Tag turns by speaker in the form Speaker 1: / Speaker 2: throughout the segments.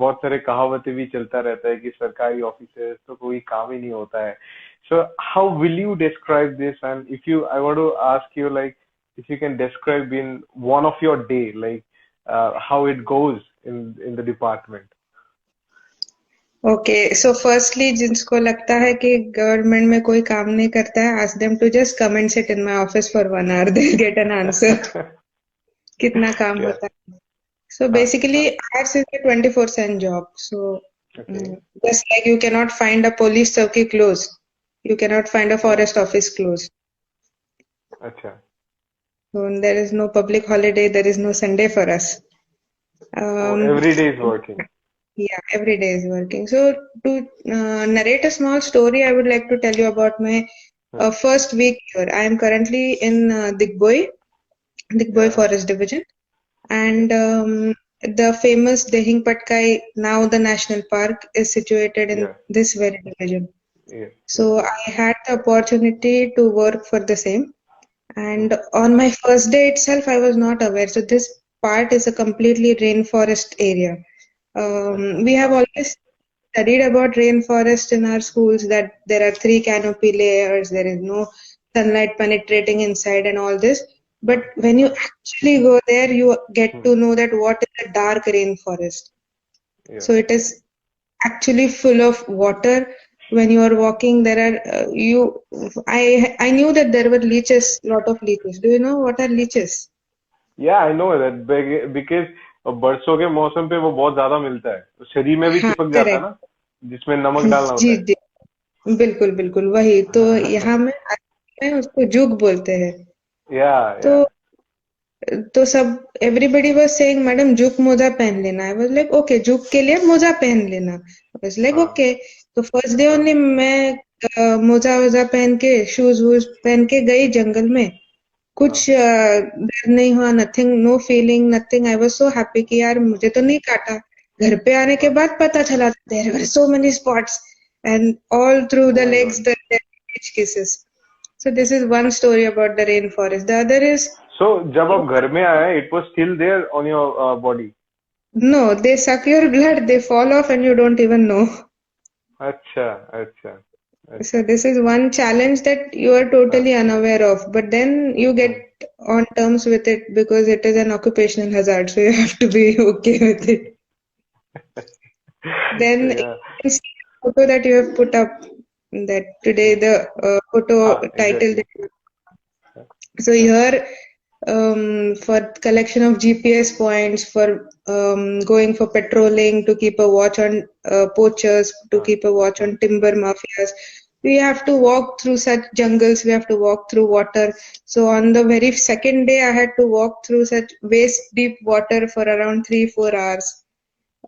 Speaker 1: बहुत सारे कहावतें भी चलता रहता है कि सरकारी ऑफिसर्स तो कोई काम ही नहीं होता है. So how will you describe this? And if you, I want to ask you like if you can describe in one of your day, like how it goes in the department.
Speaker 2: Okay so firstly जिसको लगता है कि government में कोई काम नहीं करता है ask them to just come and sit in my office for 1 hour they get an answer कितना काम
Speaker 1: Yeah.
Speaker 2: होता है. So
Speaker 1: हाँ
Speaker 2: basically,
Speaker 1: हाँ.
Speaker 2: ours is a 24/7 job. So
Speaker 1: Okay.
Speaker 2: just like you cannot find a police chowki closed, you cannot find a
Speaker 1: Oh.
Speaker 2: forest office closed.
Speaker 1: अच्छा.
Speaker 2: So there is no public holiday, there is no Sunday for us.
Speaker 1: Oh,
Speaker 2: Um,
Speaker 1: every day is working.
Speaker 2: yeah, every day is working. So to narrate a small story, I would like to tell you about my
Speaker 1: Huh.
Speaker 2: first week here. I am currently in Digboi
Speaker 1: Yeah.
Speaker 2: Forest Division. And the famous Dehing Patkai, now the national park, is situated in
Speaker 1: Yeah.
Speaker 2: this very division.
Speaker 1: Yes. Yes.
Speaker 2: So I had the opportunity to work for the same.
Speaker 1: Hmm.
Speaker 2: And on my first day itself, I was not aware. So this part is a completely rainforest area.
Speaker 1: अच्छा.
Speaker 2: We have
Speaker 1: हाँ.
Speaker 2: always studied about rainforest in our schools that there are three canopy layers, there is no sunlight penetrating inside and all this. But
Speaker 1: हाँ.
Speaker 2: when you
Speaker 1: हाँ.
Speaker 2: actually go there, you get
Speaker 1: Hmm.
Speaker 2: to know that what is a dark rainforest.
Speaker 1: Yeah.
Speaker 2: So it is actually full of water. When you are walking, there are I knew that there were leeches, lot of leeches. Do you know what are leeches?
Speaker 1: Yeah, I know that because बरसों के मौसम पे वो बहुत ज्यादा मिलता है तो शरीर में भी
Speaker 2: हाँ
Speaker 1: चिपक जाता है
Speaker 2: करेक्ट.
Speaker 1: ना जिसमें नमक डालना
Speaker 2: जी
Speaker 1: होता है.
Speaker 2: जी बिल्कुल बिल्कुल वही तो यहाँ में उसको जुग बोलते हैं.
Speaker 1: या या.
Speaker 2: तो सब एवरीबडी वाज सेइंग मैडम जुक मोजा पहन लेना. आई वाज लाइक ओके जुक के लिए मोजा पहन लेना. आई वाज लाइक
Speaker 1: हाँ.
Speaker 2: ओके. तो फर्स्ट डे
Speaker 1: हाँ.
Speaker 2: ओनली मैं मोजा वोजा पहन के शूज वूज पहन के गई जंगल में. कुछ
Speaker 1: हाँ.
Speaker 2: डर नहीं हुआ. Nothing no feeling nothing. I was so happy कि यार मुझे तो नहीं काटा. घर पे आने के
Speaker 1: हाँ.
Speaker 2: बाद पता चला there were so many spots and all through
Speaker 1: oh
Speaker 2: the
Speaker 1: my
Speaker 2: legs
Speaker 1: god.
Speaker 2: द kisses. So this is one story about the rainforest. The other is
Speaker 1: so जब आप घर में आए it was still there on your body.
Speaker 2: no, they suck your blood, they fall off and you don't even know.
Speaker 1: अच्छा. अच्छा.
Speaker 2: So
Speaker 1: अच्छा.
Speaker 2: this is one challenge that you are
Speaker 1: हाँ.
Speaker 2: totally unaware of, but then you get
Speaker 1: hmm.
Speaker 2: on terms with it because it is an occupational hazard, so you have to be okay with it. Then you
Speaker 1: या.
Speaker 2: can see the photo that you have put up that today the photo
Speaker 1: हाँ
Speaker 2: title.
Speaker 1: Exactly.
Speaker 2: So here for collection of GPS points, for going for patrolling, to keep a watch on poachers, to
Speaker 1: हाँ.
Speaker 2: keep a watch
Speaker 1: हाँ.
Speaker 2: on timber mafias. We have to walk through such jungles, we have to walk through water. So on the very second day, I had to walk through such waist deep water for around 3-4 hours.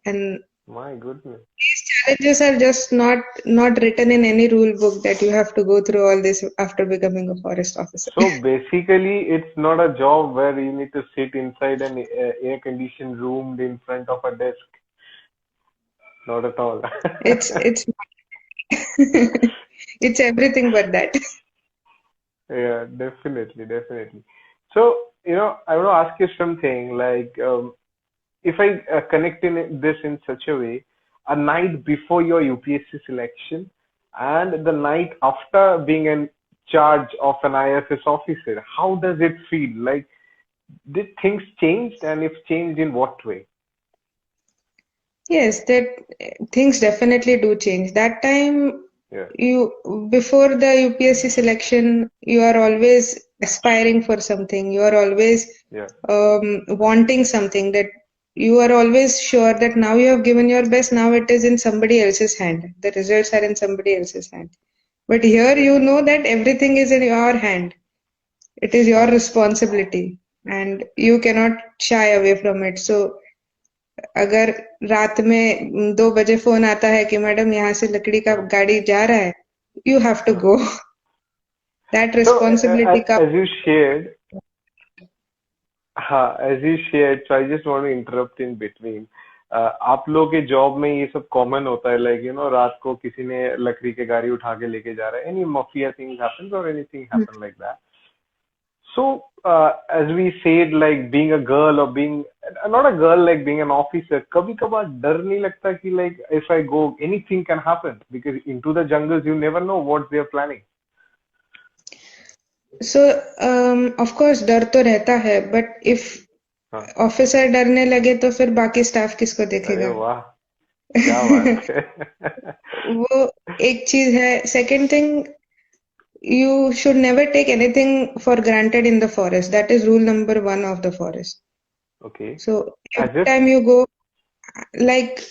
Speaker 2: And
Speaker 1: my goodness.
Speaker 2: these challenges are just not written in any rule book that you have to go through all this after becoming a forest officer.
Speaker 1: So basically, it's not a job where you need to sit inside an air-conditioned room in front of a desk. Not at all.
Speaker 2: It's it's everything but that.
Speaker 1: Yeah, definitely, definitely. So, I want to ask you something like, if I connect this in such a way, a night before your UPSC selection and the night after being in charge of an IFS officer, how does it feel? Like, did things changed, and if changed, in what way?
Speaker 2: Yes, that things definitely do change. That time,
Speaker 1: Yeah,
Speaker 2: you before the UPSC selection, you are always aspiring for something. You are always
Speaker 1: yeah.
Speaker 2: wanting something. That you are always sure that now you have given your best. Now it is in somebody else's hand. The results are in somebody else's hand. But here, you
Speaker 1: Exactly.
Speaker 2: know that everything is in your hand. It is your
Speaker 1: Huh.
Speaker 2: responsibility, and you cannot shy away from it. So अगर रात में 2 बजे phone आता है कि madam यहाँ से लकड़ी का
Speaker 1: Huh.
Speaker 2: गाड़ी जा रहा है, you have to
Speaker 1: Huh.
Speaker 2: Go. That
Speaker 1: So,
Speaker 2: responsibility का.
Speaker 1: as you shared, as you shared, so I just want to interrupt in between. आप लोगों के जॉब में ये सब कॉमन होता है, लाइक रात को किसी ने लकड़ी के गाड़ी उठा के लेके जा रहा है, एनी माफिया थिंग हैपेंस और anything happen like that. So, as we said, like being a girl or being not a girl, like being an officer, कभी कभार डर नहीं लगता कि like if I go, anything can happen because into the jungles you never know what they are planning.
Speaker 2: So, of course डर तो रहता है, but if
Speaker 1: हाँ,
Speaker 2: ऑफिसर डरने लगे तो फिर बाकी स्टाफ किसको
Speaker 1: अरे
Speaker 2: देखेगा?
Speaker 1: वाह, क्या बात है.
Speaker 2: वो एक चीज है. Second thing, you should never take anything for granted in the forest. That is rule number one of the forest.
Speaker 1: Okay,
Speaker 2: So
Speaker 1: as
Speaker 2: every
Speaker 1: if.
Speaker 2: time you go, like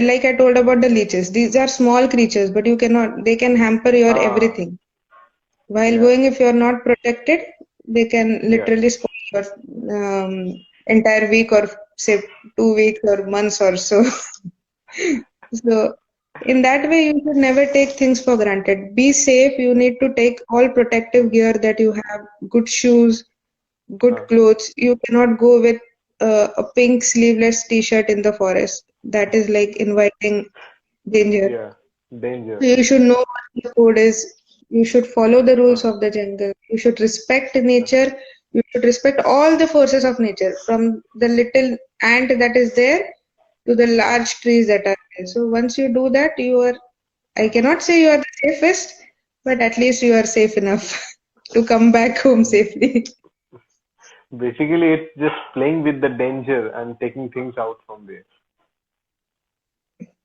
Speaker 2: like I told about the leeches, these are small creatures, but you cannot. They can hamper your
Speaker 1: हाँ,
Speaker 2: everything. While
Speaker 1: yeah,
Speaker 2: going, if you are not protected, they can
Speaker 1: yeah,
Speaker 2: literally spoil your entire week, or say 2 weeks or months or so. So, in that way, you should never take things for granted. Be safe. You need to take all protective
Speaker 1: हाँ,
Speaker 2: gear that you have, good shoes, good
Speaker 1: हाँ,
Speaker 2: clothes. You cannot go with a pink sleeveless t-shirt in the forest. That is like inviting danger.
Speaker 1: yeah, danger.
Speaker 2: So you should know what the code is. You should follow the rules
Speaker 1: हाँ,
Speaker 2: of the jungle. You should respect
Speaker 1: हाँ,
Speaker 2: nature. You should respect all the forces of nature, from the little ant that is there to the
Speaker 1: हाँ,
Speaker 2: large trees that are there. So once you do that, you are, I cannot say you are the safest, but at least you are safe enough to come back home
Speaker 1: हाँ.
Speaker 2: safely.
Speaker 1: Basically, it's just playing with the danger and taking things out from there.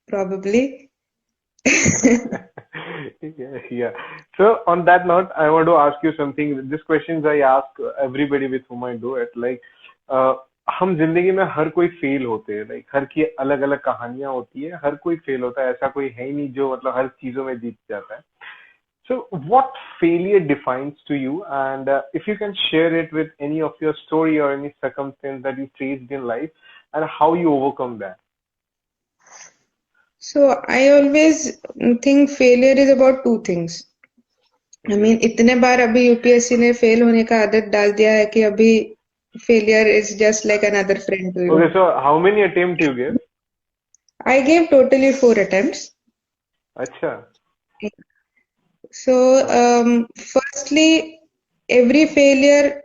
Speaker 2: Probably.
Speaker 1: Yeah, yeah. So on that note, I want to ask you something. These questions I ask everybody with whom I do it. Like, हम जिंदगी में हर कोई fail होते हैं. Like हर की अलग अलग कहानियां होती है. हर कोई फेल होता है. ऐसा कोई है ही नहीं जो मतलब हर चीजों में जीत जाता है. So what failure defines to you, and if you can share it with any of your story or any circumstance that you faced in life, and how you overcome that.
Speaker 2: So I always think failure is about two things. I
Speaker 1: Okay.
Speaker 2: mean, इतने बार अभी UPSC ने fail होने का आदत डाल दिया है कि अभी failure is just like another friend to you.
Speaker 1: Okay, so how many attempts you gave?
Speaker 2: I gave totally 4 attempts.
Speaker 1: अच्छा.
Speaker 2: So,
Speaker 1: हाँ.
Speaker 2: firstly, every failure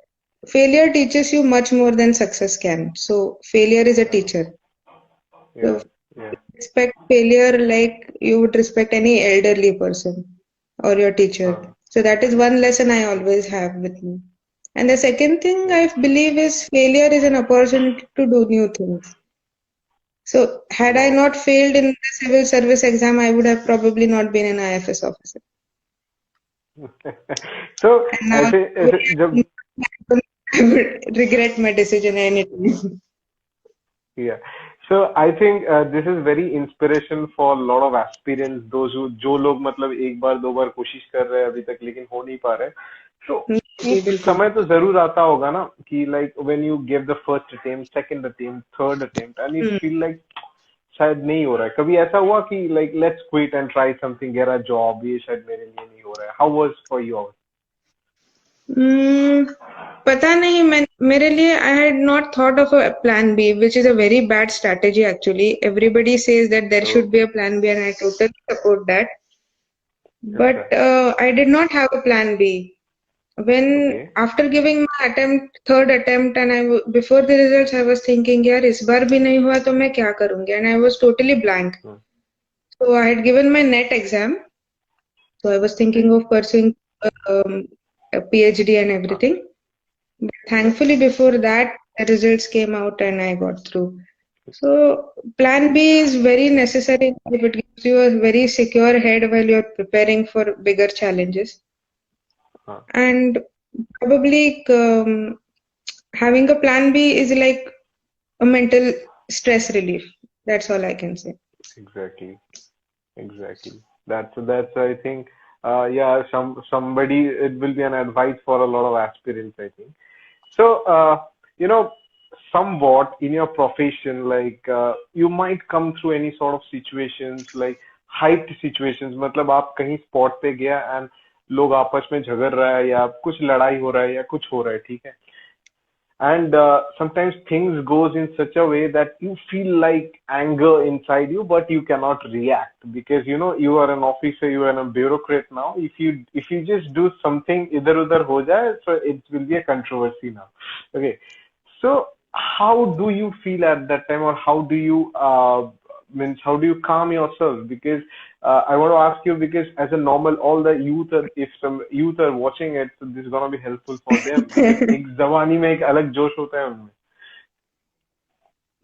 Speaker 2: teaches you much more than success can. So, failure is a
Speaker 1: हाँ.
Speaker 2: teacher. So,
Speaker 1: Yeah, yeah.
Speaker 2: respect failure like you would respect any elderly person or your teacher.
Speaker 1: हाँ.
Speaker 2: So, that is one lesson I always have with me. And the second thing
Speaker 1: Yeah.
Speaker 2: I believe is failure is an opportunity to do new things. So, had I
Speaker 1: Wow.
Speaker 2: not failed in the civil service exam, I would have probably not been an IFS officer.
Speaker 1: So
Speaker 2: And now,
Speaker 1: ऐसे जब.
Speaker 2: I would regret my decision anytime.
Speaker 1: Yeah. So I think this is very inspiration for a lot of aspirants, those who जो लोग मतलब एक बार दो बार कोशिश कर रहे हैं अभी तक लेकिन हो नहीं पा रहे. तो
Speaker 2: जी,
Speaker 1: एक
Speaker 2: बिल्कुल.
Speaker 1: समय तो जरूर आता होगा ना कि like when you give the first attempt, second attempt, third attempt and you
Speaker 2: Hmm.
Speaker 1: feel like शायद नहीं हो रहा है. कभी ऐसा हुआ कि like let's quit and try something, get a job, ये शायद मेरे लिए नहीं हो रहा है. How was for you?
Speaker 2: Hmm, पता नहीं. मैं मेरे लिए I had not thought of a plan B, which is a very bad strategy actually. Everybody says that there should
Speaker 1: Oh,
Speaker 2: be a plan B, and I totally support that.
Speaker 1: अच्छा.
Speaker 2: But I did not have a plan B. When
Speaker 1: Okay.
Speaker 2: after giving my third attempt, and before the results, I was thinking, यार इस बार भी नहीं हुआ तो मैं क्या करूँगी? And I was totally blank.
Speaker 1: Hmm.
Speaker 2: So I had given my NET exam. So I was thinking
Speaker 1: Okay.
Speaker 2: of pursuing um, a PhD and
Speaker 1: हाँ.
Speaker 2: everything. But
Speaker 1: Yeah.
Speaker 2: thankfully, before that, the results came out and I got through. So plan B is very necessary if it gives you a very secure head while you're preparing for bigger challenges.
Speaker 1: हाँ.
Speaker 2: And probably having a plan B is like a mental stress relief. That's all I can say.
Speaker 1: Exactly. Exactly. That's I think yeah, somebody, it will be an advice for a lot of aspirants, I think. So you know, somewhat in your profession, like you might come through any sort of situations like hyped situations. मतलब आप कहीं spot पे गया and लोग आपस में झगड़ रहा है या कुछ लड़ाई हो रहा है या कुछ हो रहा है, ठीक है. and sometimes things goes in such a way that you feel like anger inside you, but you cannot react because you know you are an officer, you are a bureaucrat now. If you just do something idhar udhar ho jaye, so it will be a controversy now. Okay, so how do you feel at that time, or how do you means how do you calm yourself? Because I want to ask you, because as a normal, all the youth are, if some youth are watching it, so this is gonna be helpful for them because एक जवानी में एक अलग जोश होता है उनमें.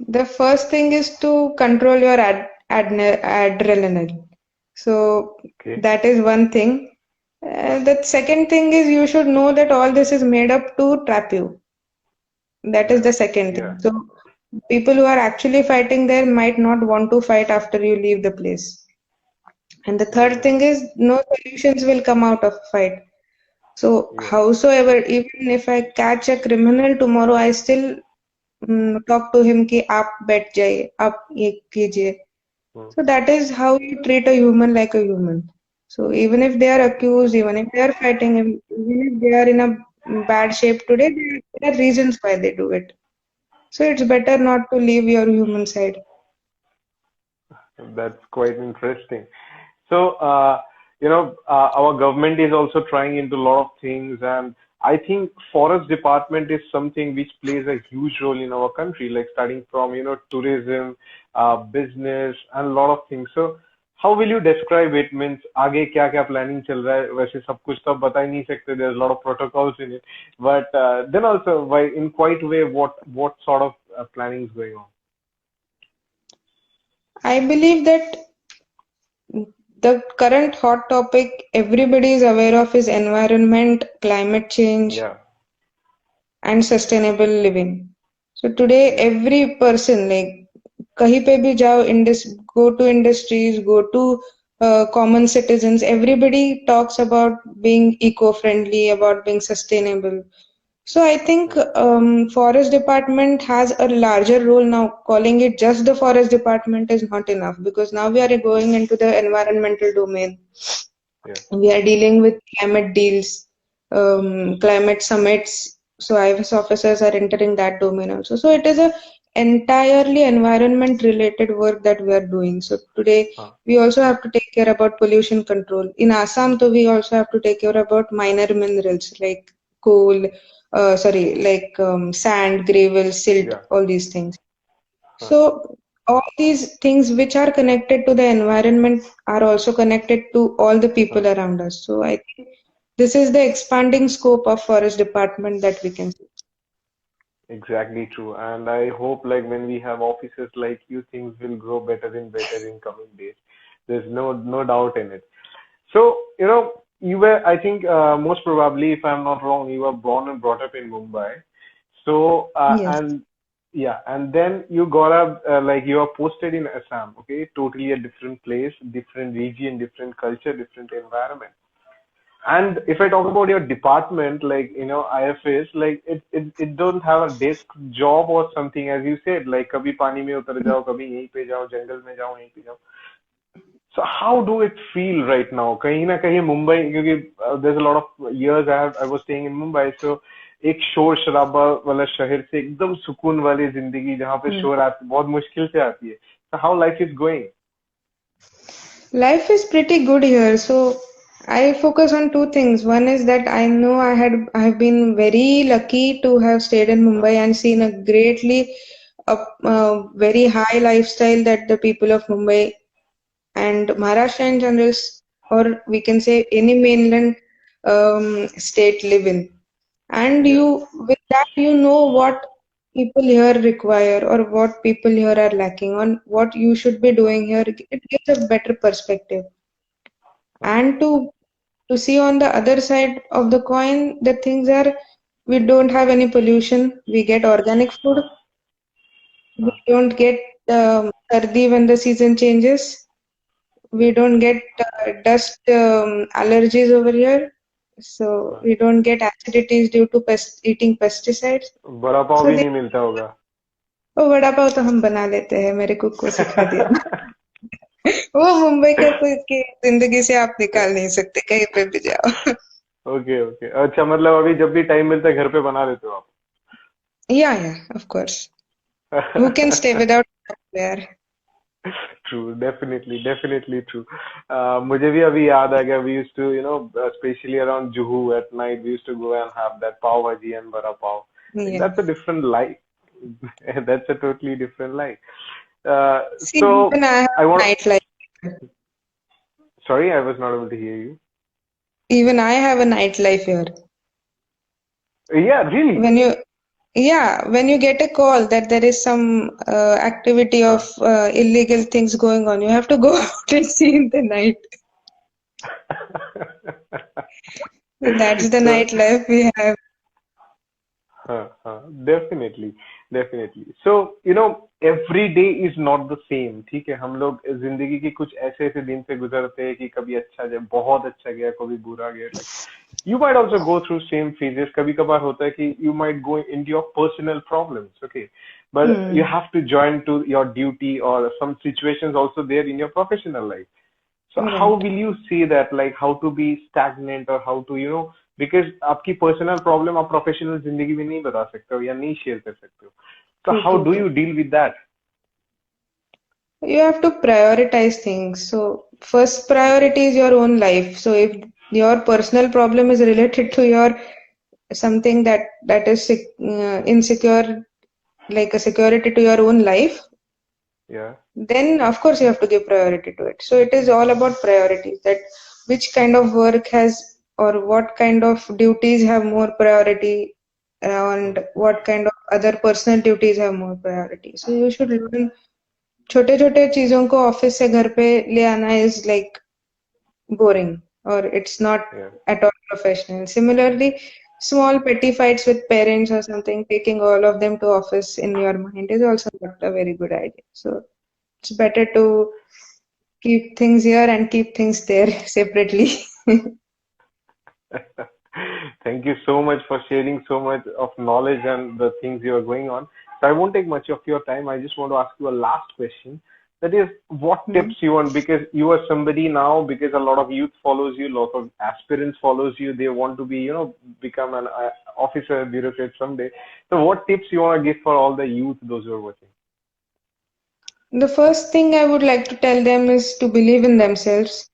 Speaker 2: The first thing is to control your adrenaline. So
Speaker 1: Okay.
Speaker 2: that is one thing. The second thing is you should know that all this is made up to trap you. That is
Speaker 1: Yeah.
Speaker 2: the second
Speaker 1: Yeah.
Speaker 2: thing. So people who are actually fighting there might not want to fight after you leave the place. And the third
Speaker 1: Hmm.
Speaker 2: thing is no solutions will come out of fight. So
Speaker 1: Yeah.
Speaker 2: howsoever, even if I catch a criminal tomorrow, I still talk to him कि आप बैठ जाइए, आप ये कीजिए.
Speaker 1: Hmm.
Speaker 2: So that is how you treat a human like a human. So even if they are accused, even if they are fighting, even if they are in a bad shape today, there are reasons why they do it. So it's better not to leave your human side.
Speaker 1: That's quite interesting. So, our government is also trying into a lot of things, and I think forest department is something which plays a huge role in our country, like starting from, tourism, business, and a lot of things. So, how will you describe it? Means आगे क्या क्या planning चल रहा है? वैसे सब कुछ तो आप बता ही नहीं सकते. There's a lot of protocols in it, but then also, why in quite way, what sort of planning is going on?
Speaker 2: I believe that the current hot topic everybody is aware of is environment, climate change,
Speaker 1: Yeah,
Speaker 2: and sustainable living. So today,
Speaker 1: yeah,
Speaker 2: every person like kahi pe bhi jao, go to industries, go to common citizens. Everybody talks about being eco-friendly, about being sustainable. So I think
Speaker 1: yeah,
Speaker 2: forest department has a larger role now. Calling it just the forest department is not enough because now we are going into the environmental domain.
Speaker 1: yeah.
Speaker 2: We are dealing with climate deals, climate summits. So IFS officers are entering that domain also. So it is a entirely environment related work that we are doing. So today
Speaker 1: Huh.
Speaker 2: we also have to take care about pollution control. In Assam, though, we also have to take care about minor minerals like coal, like sand, gravel, silt,
Speaker 1: Yeah.
Speaker 2: all these things.
Speaker 1: Huh.
Speaker 2: So all these things which are connected to the environment are also connected to all the
Speaker 1: Huh.
Speaker 2: people around us. So I think this is the expanding scope of forest department that we can see.
Speaker 1: Exactly true. And I hope like when we have officers like you, things will grow better and better in coming days. There's no doubt in it. So, you were, I think, most probably, if I'm not wrong, you were born and brought up in Mumbai. So,
Speaker 2: Yes.
Speaker 1: and yeah, and then you got up, like you are posted in Assam, okay? Totally a different place, different region, different culture, different environment. And if I talk about your department, like, IFS, like it don't have a desk job or something, as you said, like कभी पानी में उतर जाओ, कभी यहीं पे जाओ, जंगल में जाओ, यहीं पे जाओ. So how do it feel right now? कहीं ना कहीं मुंबई, क्योंकि there's a lot of years I was staying in Mumbai, so एक शोर शराबा वाला शहर से एकदम सुकून वाली जिंदगी जहाँ पे
Speaker 2: Mm.
Speaker 1: शोर आती बहुत मुश्किल से आती है. So how life is going?
Speaker 2: Life is pretty good here. So I focus on two things. One is that I know I have been very lucky to have stayed in
Speaker 1: Huh,
Speaker 2: Mumbai and seen a very high lifestyle that the people of Mumbai and Maharashtra in general, or we can say any mainland state live in. And
Speaker 1: yeah,
Speaker 2: with that, you know what people here require or what people here are lacking on what you should be
Speaker 1: huh,
Speaker 2: doing here. It gives a better perspective.
Speaker 1: huh,
Speaker 2: And to see on the other side of the coin, the things are we don't have any pollution. We get organic food.
Speaker 1: huh,
Speaker 2: We
Speaker 1: huh,
Speaker 2: don't get sardi when the season changes.
Speaker 1: yeah,
Speaker 2: We don't get dust allergies over here. So
Speaker 1: huh.
Speaker 2: we don't get acidities due to eating pesticides.
Speaker 1: बड़ा पाव
Speaker 2: So
Speaker 1: भी नहीं मिलता होगा.
Speaker 2: वो वड़ा पाव तो हम बना लेते हैं मेरे कुक को सिखा दिया. वो मुंबई का कोई की जिंदगी से आप निकाल नहीं सकते कहीं पे भी जाओ.
Speaker 1: ओके ओके, अच्छा, मतलब अभी जब भी टाइम मिलता है घर पे बना लेते हो आप?
Speaker 2: Yeah, of course. Who can stay without there?
Speaker 1: True, definitely true. मुझे भी अभी याद आ गया. We used to, especially around Juhu at night, we used to go and have that pav bhaji and vada pav. Like,
Speaker 2: Yeah.
Speaker 1: that's a different life. That's a totally different life.
Speaker 2: See,
Speaker 1: So
Speaker 2: even I have
Speaker 1: I
Speaker 2: a
Speaker 1: want.
Speaker 2: nightlife.
Speaker 1: Sorry, I was not able to hear you.
Speaker 2: Even I have a nightlife here.
Speaker 1: Yeah, really.
Speaker 2: When you, yeah, when you get a call that there is some activity of
Speaker 1: Huh.
Speaker 2: illegal things going on, you have to go out and see in the night. So that's the
Speaker 1: So,
Speaker 2: nightlife we have.
Speaker 1: definitely, definitely. So, every day is not the same. ठीक है, हम लोग जिंदगी के कुछ ऐसे ऐसे दिन से गुजरते हैं कि कभी अच्छा जाए, बहुत अच्छा गया, कभी बुरा गया. Like, you might also go through same phases. कभी कभार होता है कि you might go into your personal problems, okay, but you
Speaker 2: Hmm.
Speaker 1: have to join to your duty or some situations also there in your professional life. So how
Speaker 2: Right.
Speaker 1: will you say that, like how to be stagnant or how to, because आपकी personal problem आप professional जिंदगी में नहीं बता सकते हो या नहीं share कर सकते हो. So
Speaker 2: True,
Speaker 1: how
Speaker 2: true,
Speaker 1: do
Speaker 2: true.
Speaker 1: you deal with that?
Speaker 2: You have to prioritize things. So first
Speaker 1: Okay.
Speaker 2: priority is your own life. So if your personal problem is related to your something that is insecure, like a security to your own life,
Speaker 1: Yeah.
Speaker 2: then of course you have to give priority to it. So it is all about priorities, that which kind of work has or what kind of duties have more priority,
Speaker 1: Hmm.
Speaker 2: and what kind of other personal duties have more priority. So you should learn छोटे छोटे चीजों को office से घर पे ले आना is like boring, or it's not
Speaker 1: Yeah.
Speaker 2: at all professional. Similarly, small petty fights with parents or something, taking all of them to office in your mind is also not a very good idea. So it's better to keep things here and keep things there separately.
Speaker 1: Thank you so much for sharing so much of knowledge and the things you are going on. So I won't take much of your time. I just want to ask you a last question. That is, what
Speaker 2: Hmm.
Speaker 1: tips you want? Because you are somebody now, because a lot of youth follows you, a lot of aspirants follows you. They want to be, become an officer, bureaucrat someday. So what tips you want to give for all the youth, those who are watching?
Speaker 2: The first thing I would like to tell them is to believe in themselves.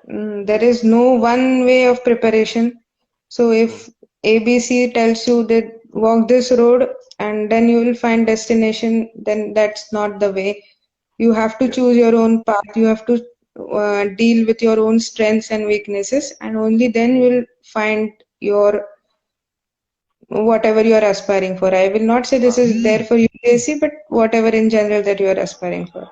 Speaker 2: There is no one way of preparation. So
Speaker 1: Hmm.
Speaker 2: if ABC tells you that walk this road and then you will find destination, then that's not the way. You have to
Speaker 1: Yeah.
Speaker 2: choose your own path. You have to deal with your own strengths and weaknesses, and only then you will find your whatever you are aspiring for. I will not say this
Speaker 1: Huh.
Speaker 2: is there for UPSC, but whatever in general that you are aspiring for.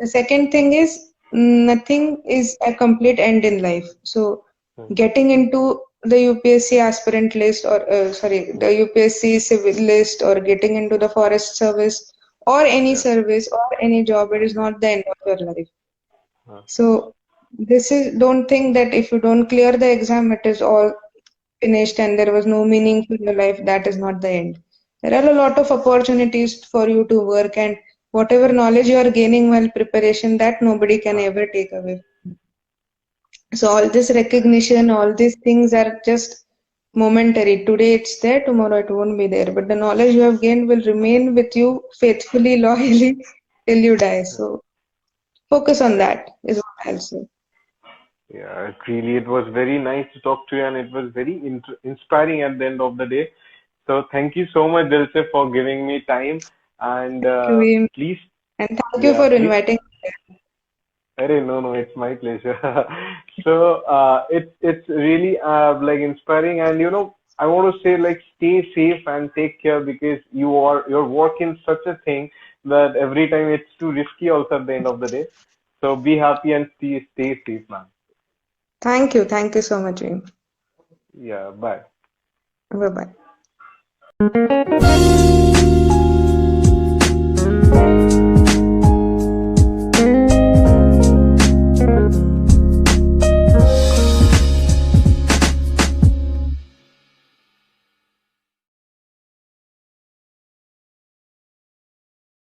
Speaker 2: The second thing is nothing is a complete end in life. So
Speaker 1: Hmm.
Speaker 2: getting into the UPSC aspirant list, or sorry,
Speaker 1: Hmm.
Speaker 2: the UPSC civil list, or getting into the forest service or any
Speaker 1: Yeah.
Speaker 2: service or any job, it
Speaker 1: Huh.
Speaker 2: is not the end of your life.
Speaker 1: Huh.
Speaker 2: So this is, don't think that if you don't clear the exam, it is all finished and there was no meaning to your life. That is not the end. There are a lot of opportunities for you to work, and whatever knowledge you are gaining while preparation, that nobody can
Speaker 1: Huh.
Speaker 2: ever take away. So all this recognition, all these things are just momentary. Today it's there, tomorrow it won't be there. But the knowledge you have gained will remain with you faithfully, loyally till you die. So focus on
Speaker 1: Right.
Speaker 2: that is what I'll say.
Speaker 1: Yeah, really, it was very nice to talk to you, and it was very inspiring at the end of the day. So thank you so much, Dilse, for giving me time. And
Speaker 2: Thank you, Veem.
Speaker 1: please,
Speaker 2: And thank you
Speaker 1: yeah,
Speaker 2: for
Speaker 1: please.
Speaker 2: inviting.
Speaker 1: Arey, no, no, it's my pleasure. So it's really like inspiring, and I want to say, like, stay safe and take care, because you're working such a thing that every time it's too risky also at the end of the day. So be happy and stay safe, man.
Speaker 2: Thank you. Thank you so much, Veem.
Speaker 1: Yeah, bye.
Speaker 2: Bye bye.